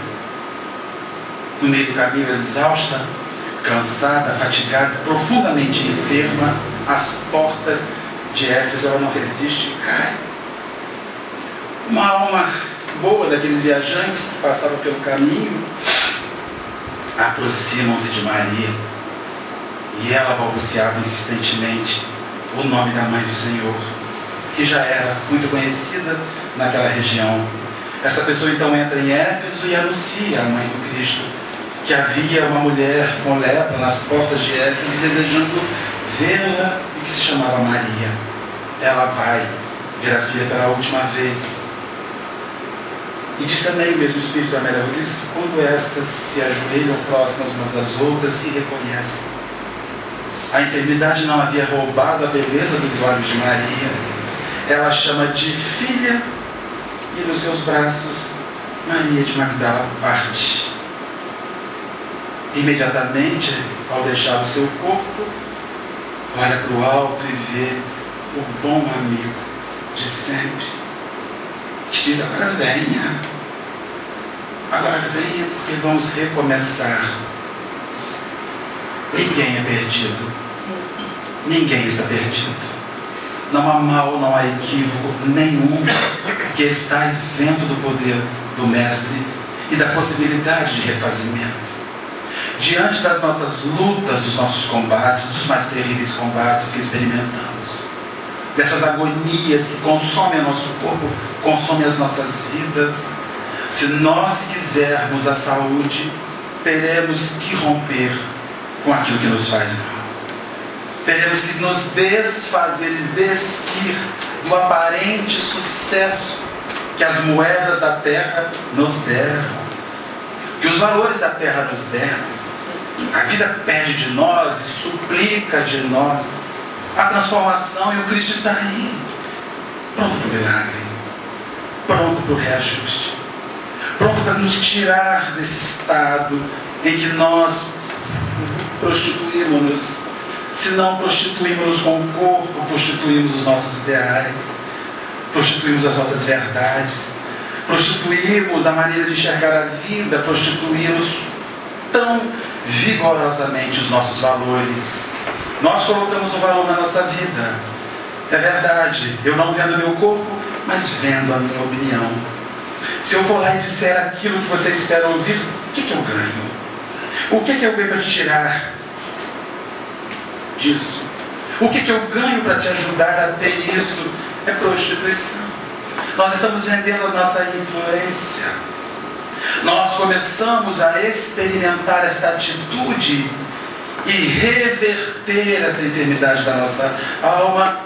No meio do caminho, exausta, cansada, fatigada, profundamente enferma, às portas de Éfeso, ela não resiste e cai. Uma alma boa daqueles viajantes que passavam pelo caminho aproximam-se de Maria e ela balbuciava insistentemente o nome da mãe do Senhor, que já era muito conhecida naquela região. Essa pessoa então entra em Éfeso e anuncia à mãe do Cristo que havia uma mulher com lepra nas portas de Éfeso desejando vê-la e que se chamava Maria. Ela vai ver a filha pela última vez. E diz também o mesmo Espírito Amélia Rodrigues que quando estas se ajoelham próximas umas das outras, se reconhecem. A enfermidade não havia roubado a beleza dos olhos de Maria. Ela chama de filha e nos seus braços Maria de Magdala parte. Imediatamente, ao deixar o seu corpo, olha para o alto e vê o bom amigo de sempre, que diz: agora venha, porque vamos recomeçar. Ninguém é perdido, ninguém está perdido. Não há mal, não há equívoco nenhum que está isento do poder do Mestre e da possibilidade de refazimento. Diante das nossas lutas, dos nossos combates, dos mais terríveis combates que experimentamos, dessas agonias que consomem o nosso corpo, consomem as nossas vidas, se nós quisermos a saúde, teremos que romper com aquilo que nos faz mal. Teremos que nos desfazer e despir do aparente sucesso que as moedas da terra nos deram, que os valores da terra nos deram. A vida pede de nós e suplica de nós a transformação, e o Cristo está aí, pronto para o milagre, pronto para o reajuste, pronto para nos tirar desse estado em que nós prostituímos-nos. Se não prostituímos com o corpo, prostituímos os nossos ideais, prostituímos as nossas verdades, prostituímos a maneira de enxergar a vida, prostituímos tão vigorosamente os nossos valores. Nós colocamos um valor na nossa vida. É verdade, eu não vendo meu corpo, mas vendo a minha opinião. Se eu for lá e disser aquilo que você espera ouvir, o que eu ganho? O que eu ganho para te tirar disso? O que eu ganho para te ajudar a ter isso? É prostituição. Nós estamos vendendo a nossa influência. Nós começamos a experimentar esta atitude e reverter esta enfermidade da nossa alma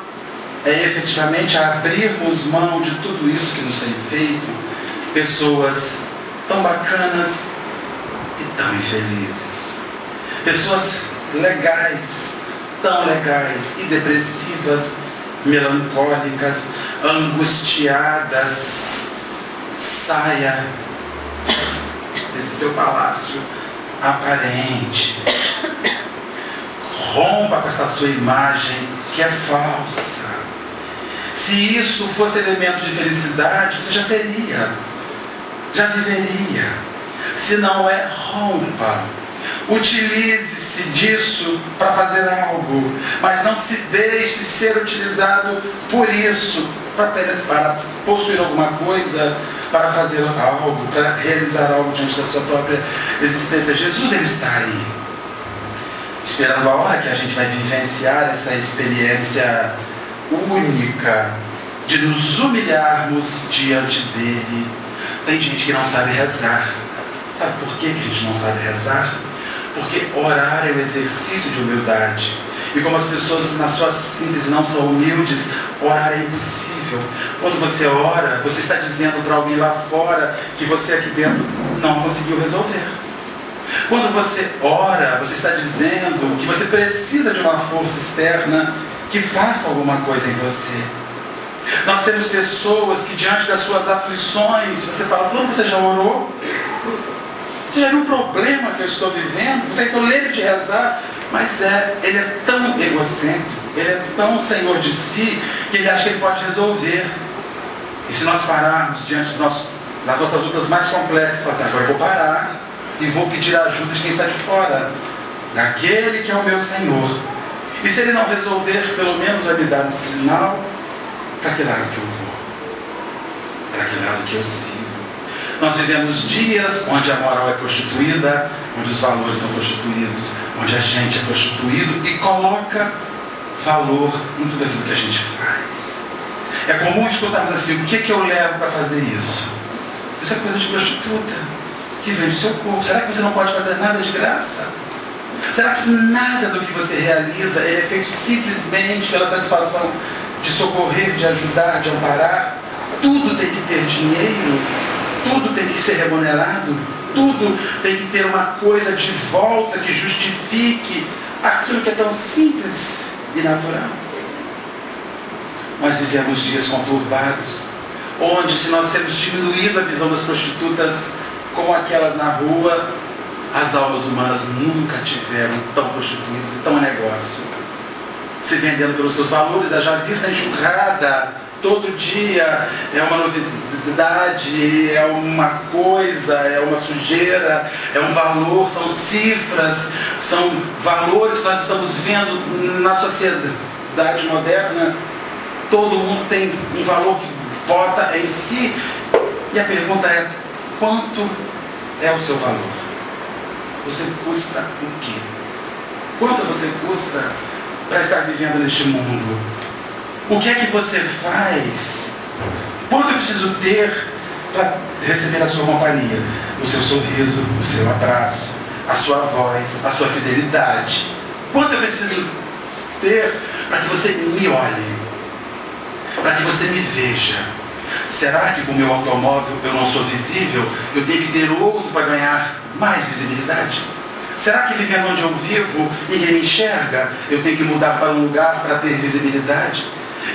é efetivamente abrirmos mão de tudo isso que nos tem feito pessoas tão bacanas e tão infelizes, pessoas legais, tão legais e depressivas, melancólicas, angustiadas. Saia desse seu palácio aparente, rompa com essa sua imagem que é falsa. Se isso fosse elemento de felicidade, você já seria, já viveria. Se não é, rompa. Utilize-se disso para fazer algo, mas não se deixe ser utilizado por isso, para possuir alguma coisa, para fazer algo, para realizar algo diante da sua própria existência. Jesus, ele está aí, esperando a hora que a gente vai vivenciar essa experiência única de nos humilharmos diante dele. Tem gente que não sabe rezar. Sabe por que a gente não sabe rezar? Porque orar é o exercício de humildade. E como as pessoas, na sua síntese, não são humildes, orar é impossível. Quando você ora, você está dizendo para alguém lá fora que você aqui dentro não conseguiu resolver. Quando você ora, você está dizendo que você precisa de uma força externa que faça alguma coisa em você. Nós temos pessoas que diante das suas aflições, você fala, Fulano, você já orou? Você já viu o problema que eu estou vivendo? Você então lembra de rezar? Mas ele é tão egocêntrico, ele é tão senhor de si, que ele acha que ele pode resolver. E se nós pararmos diante das nossas lutas mais complexas, agora eu vou parar e vou pedir a ajuda de quem está de fora, daquele que é o meu Senhor. E se ele não resolver, pelo menos vai me dar um sinal para que lado que eu vou, para que lado que eu sigo. Nós vivemos dias onde a moral é prostituída, onde os valores são prostituídos, onde a gente é prostituído e coloca valor em tudo aquilo que a gente faz. É comum escutarmos assim, o que eu levo para fazer isso? Isso é coisa de prostituta, que vende o seu corpo. Será que você não pode fazer nada de graça? Será que nada do que você realiza é feito simplesmente pela satisfação de socorrer, de ajudar, de amparar? Tudo tem que ter dinheiro, tudo tem que ser remunerado, tudo tem que ter uma coisa de volta que justifique aquilo que é tão simples e natural. Nós vivemos dias conturbados, onde se nós temos diminuído a visão das prostitutas como aquelas na rua, as almas humanas nunca tiveram tão prostituídas e tão a negócio. Se vendendo pelos seus valores, já vista enxurrada, todo dia é uma novidade, é uma coisa, é uma sujeira, é um valor, são cifras, são valores que nós estamos vendo na sociedade moderna. Todo mundo tem um valor que bota em si. E a pergunta é, quanto é o seu valor? Você custa o quê? Quanto você custa para estar vivendo neste mundo? O que é que você faz? Quanto eu preciso ter para receber a sua companhia? O seu sorriso, o seu abraço, a sua voz, a sua fidelidade. Quanto eu preciso ter para que você me olhe? Para que você me veja? Será que com o meu automóvel eu não sou visível? Eu tenho que ter outro para ganhar mais visibilidade? Será que vivendo onde eu vivo ninguém me enxerga? Eu tenho que mudar para um lugar para ter visibilidade?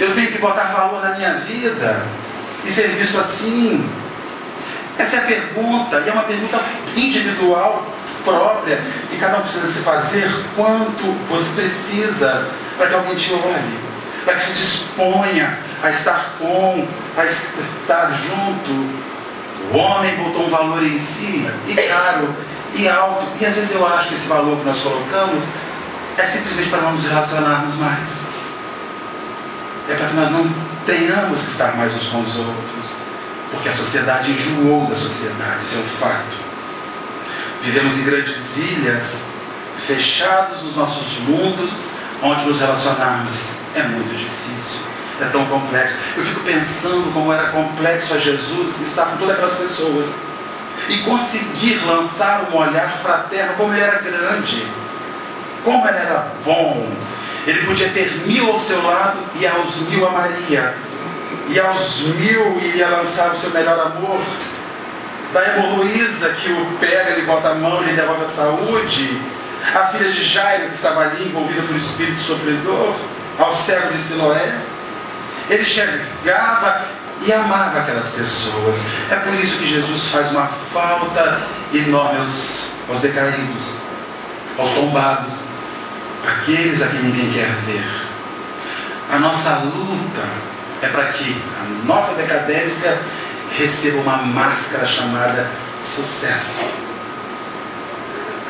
Eu tenho que botar valor na minha vida e ser visto assim? Essa é a pergunta, e é uma pergunta individual, própria, que cada um precisa se fazer. Quanto você precisa para que alguém te olhe, para que se disponha a estar com, a estar junto? O homem botou um valor em si, e caro, e alto, e às vezes eu acho que esse valor que nós colocamos é simplesmente para não nos relacionarmos mais. É para que nós não tenhamos que estar mais uns com os outros, porque a sociedade enjoou da sociedade, isso é um fato. Vivemos em grandes ilhas, fechados nos nossos mundos, onde nos relacionarmos é muito difícil, é tão complexo. Eu fico pensando como era complexo a Jesus estar com todas aquelas pessoas e conseguir lançar um olhar fraterno, como ele era grande, como ele era bom. Ele podia ter 1000 ao seu lado e aos 1000 amaria. E aos 1000 iria lançar o seu melhor amor. Da hemorroísa que o pega, ele bota a mão, ele devolve a saúde. A filha de Jairo, que estava ali envolvida por espírito sofredor. Ao cego de Siloé. Ele chegava e amava aquelas pessoas. É por isso que Jesus faz uma falta enorme aos decaídos, aos tombados, aqueles a quem ninguém quer ver. A nossa luta é para que a nossa decadência receba uma máscara chamada sucesso.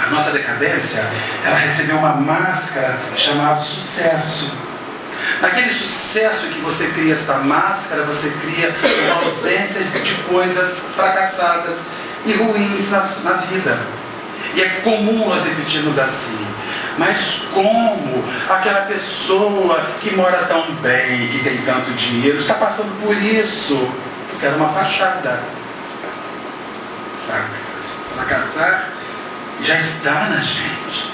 A nossa decadência, ela recebeu uma máscara chamada sucesso. Naquele sucesso que você cria esta máscara, você cria uma ausência de coisas fracassadas e ruins na vida. E é comum nós repetirmos assim. Mas como aquela pessoa que mora tão bem, que tem tanto dinheiro, está passando por isso? Porque era uma fachada. Fracassar já está na gente.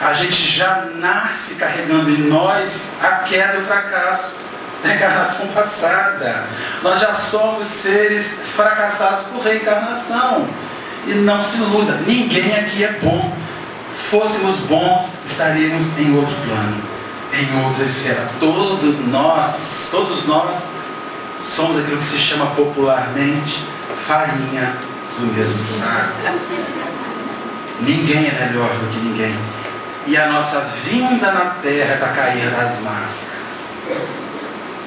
A gente já nasce carregando em nós a queda e o fracasso da encarnação passada. Nós já somos seres fracassados por reencarnação. E não se iluda, ninguém aqui é bom. Fôssemos bons, estaríamos em outro plano, em outra esfera. Todos nós somos aquilo que se chama popularmente farinha do mesmo saco. Ninguém é melhor do que ninguém. E a nossa vinda na Terra é para cair das máscaras.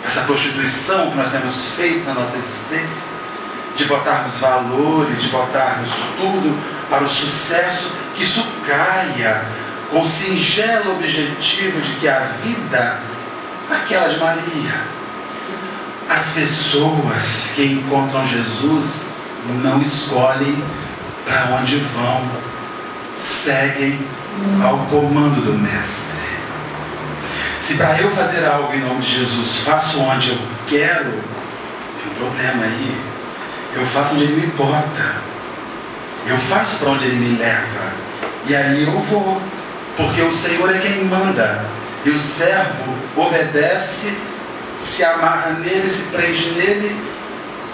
Essa prostituição que nós temos feito na nossa existência, de botarmos valores, de botarmos tudo para o sucesso, que isso caia com o singelo objetivo de que a vida, aquela de Maria, as pessoas que encontram Jesus não escolhem para onde vão, seguem ao comando do Mestre. Se para eu fazer algo em nome de Jesus faço onde eu quero, tem um problema aí. Eu faço onde Ele me bota. Eu faço para onde Ele me leva. E aí eu vou. Porque o Senhor é quem manda. E o servo obedece, se amarra nele, se prende nele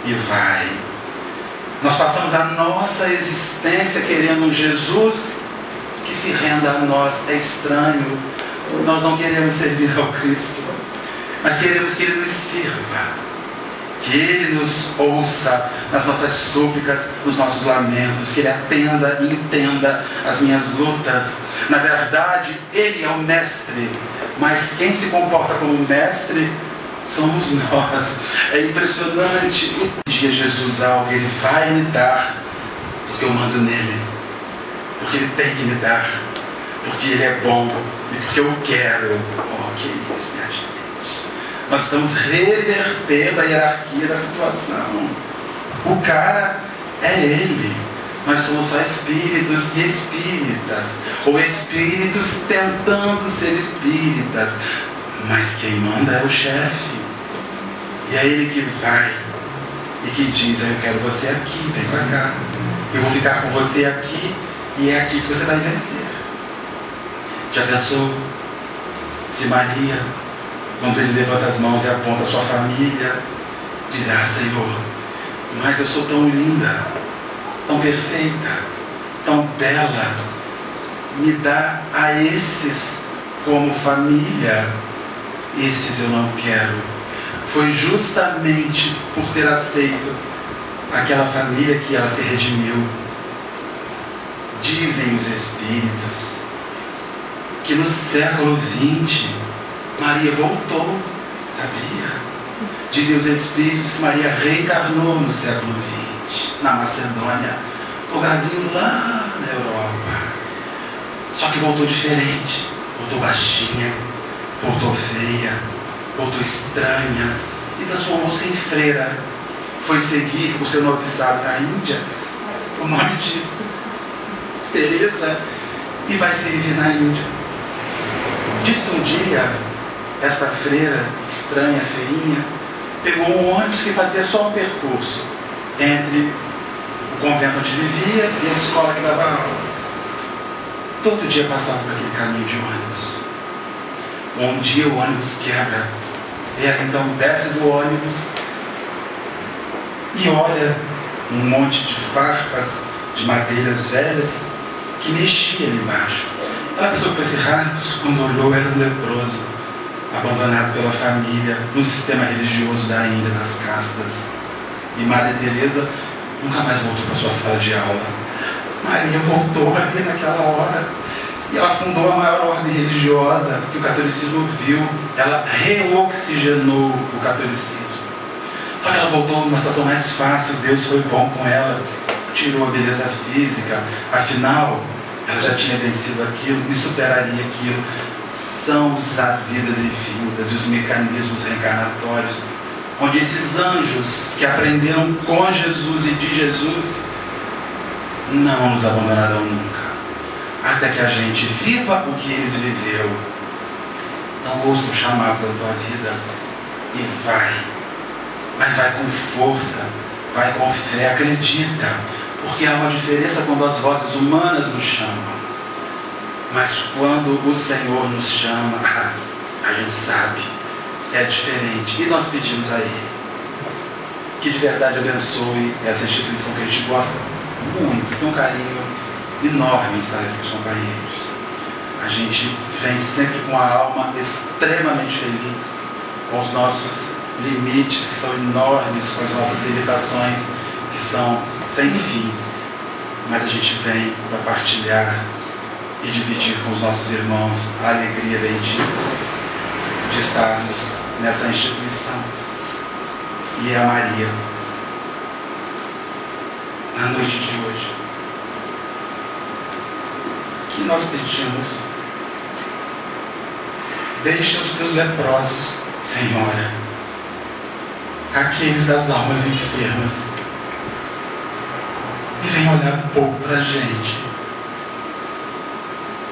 e vai. Nós passamos a nossa existência querendo um Jesus que se renda a nós. É estranho. Nós não queremos servir ao Cristo, mas queremos que Ele nos sirva. Que Ele nos ouça nas nossas súplicas, nos nossos lamentos, que Ele atenda e entenda as minhas lutas. Na verdade, Ele é o Mestre, mas quem se comporta como Mestre somos nós. É impressionante. Um dia Jesus algo, Ele vai me dar, porque eu mando nele, porque Ele tem que me dar, porque Ele é bom e porque eu quero. Oh, que isso, minha gente. Nós estamos revertendo a hierarquia da situação. O cara é Ele. Nós somos só espíritos e espíritas. Ou espíritos tentando ser espíritas. Mas quem manda é o chefe. E é Ele que vai e que diz: eu quero você aqui, vem pra cá. Eu vou ficar com você aqui e é aqui que você vai vencer. Já pensou se Maria, quando Ele levanta as mãos e aponta a sua família, diz: ah, Senhor, mas eu sou tão linda, tão perfeita, tão bela, me dá a esses como família. Esses eu não quero. Foi justamente por ter aceito aquela família que ela se redimiu. Dizem os espíritos que no século XX Maria voltou, sabia? Dizem os espíritos que Maria reencarnou no século XX, na Macedônia, lugarzinho lá na Europa. Só que voltou diferente, voltou baixinha, voltou feia, voltou estranha e transformou-se em freira. Foi seguir o seu noviciado na Índia, o nome de Teresa, e vai servir na Índia. Diz que um dia essa freira estranha, feinha, pegou um ônibus que fazia só um percurso entre o convento onde vivia e a escola que dava aula. Todo dia passava por aquele caminho de ônibus. Um dia o ônibus quebra. Ela então desce do ônibus e olha um monte de farpas de madeiras velhas que mexia ali embaixo. Ela pensou que fosse ratos, quando olhou era um leproso, abandonado pela família, no sistema religioso da Índia, das castas. E Madre Teresa nunca mais voltou para sua sala de aula. Maria voltou ali naquela hora. E ela fundou a maior ordem religiosa que o catolicismo viu. Ela reoxigenou o catolicismo. Só que ela voltou numa situação mais fácil. Deus foi bom com ela, tirou a beleza física. Afinal, ela já tinha vencido aquilo e superaria aquilo são as idas e vindas e os mecanismos reencarnatórios, onde esses anjos que aprenderam com Jesus e de Jesus não nos abandonarão nunca, até que a gente viva o que eles viveram. Não ouça o chamado da tua vida e vai, mas vai com força, vai com fé, acredita, porque há uma diferença quando as vozes humanas nos chamam, mas quando o Senhor nos chama, a gente sabe, é diferente, e nós pedimos a Ele que de verdade abençoe essa instituição que a gente gosta muito, tem um carinho enorme em estar aqui com os companheiros. A gente vem sempre com a alma extremamente feliz, com os nossos limites que são enormes, com as nossas limitações que são sem fim, mas a gente vem para partilhar e dividir com os nossos irmãos a alegria bendita de estarmos nessa instituição. E é a Maria, na noite de hoje, que nós pedimos: deixa os teus leprosos, Senhora, aqueles das almas enfermas, e vem olhar um pouco para a gente,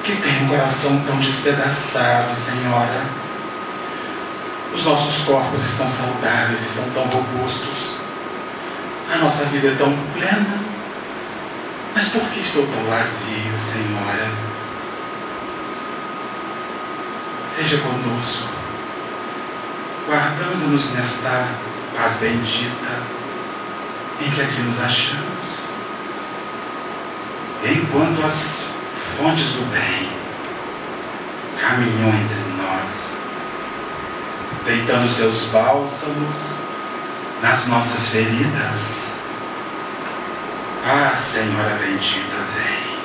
que tem um coração tão despedaçado, Senhora. Os nossos corpos estão saudáveis, estão tão robustos, a nossa vida é tão plena, mas por que estou tão vazio, Senhora? Seja conosco, guardando-nos nesta paz bendita em que aqui nos achamos, enquanto as fontes do bem caminham entre nós, deitando seus bálsamos nas nossas feridas. Ah, Senhora bendita, vem.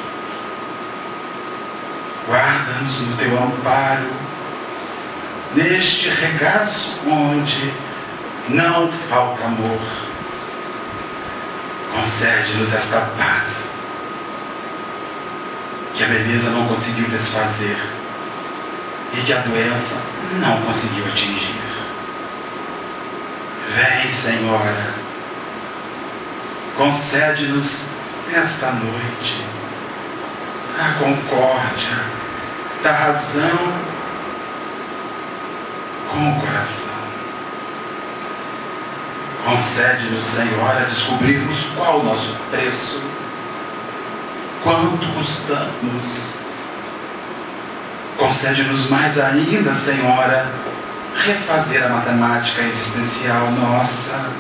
Guarda-nos no teu amparo, neste regaço onde não falta amor. Concede-nos esta paz que a beleza não conseguiu desfazer e que a doença não conseguiu atingir. Vem, Senhora, concede-nos nesta noite a concórdia da razão com o coração. Concede-nos, Senhora, descobrirmos qual o nosso preço, quanto custamos. Concede-nos mais ainda, Senhora, refazer a matemática existencial nossa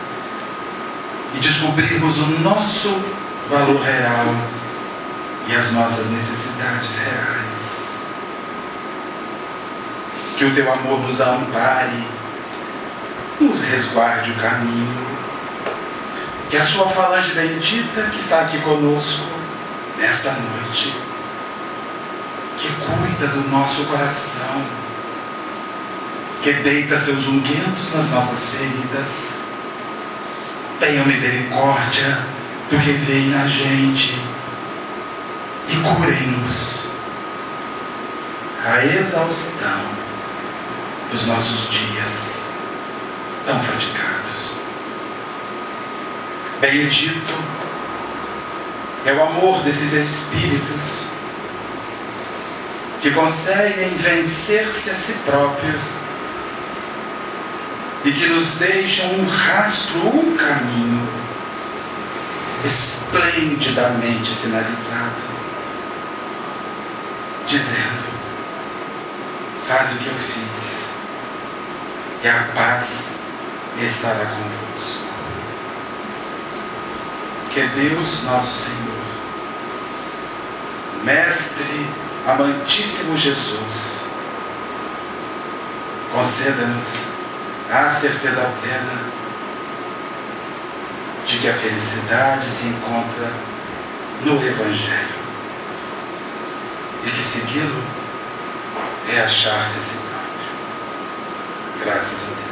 e descobrirmos o nosso valor real e as nossas necessidades reais. Que o teu amor nos ampare, nos resguarde o caminho, que a sua falange bendita que está aqui conosco nesta noite, que cuida do nosso coração, que deita seus ungüentos nas nossas feridas, tenha misericórdia do que veio na gente e curem-nos a exaustão dos nossos dias tão fatigados. Bendito é o amor desses espíritos que conseguem vencer-se a si próprios e que nos deixam um rastro, um caminho esplendidamente sinalizado, dizendo: faz o que eu fiz e a paz estará convosco. Que Deus nosso Senhor, Mestre amantíssimo Jesus, conceda-nos a certeza plena de que a felicidade se encontra no Evangelho e que segui-lo é achar-se a si próprio. Graças a Deus.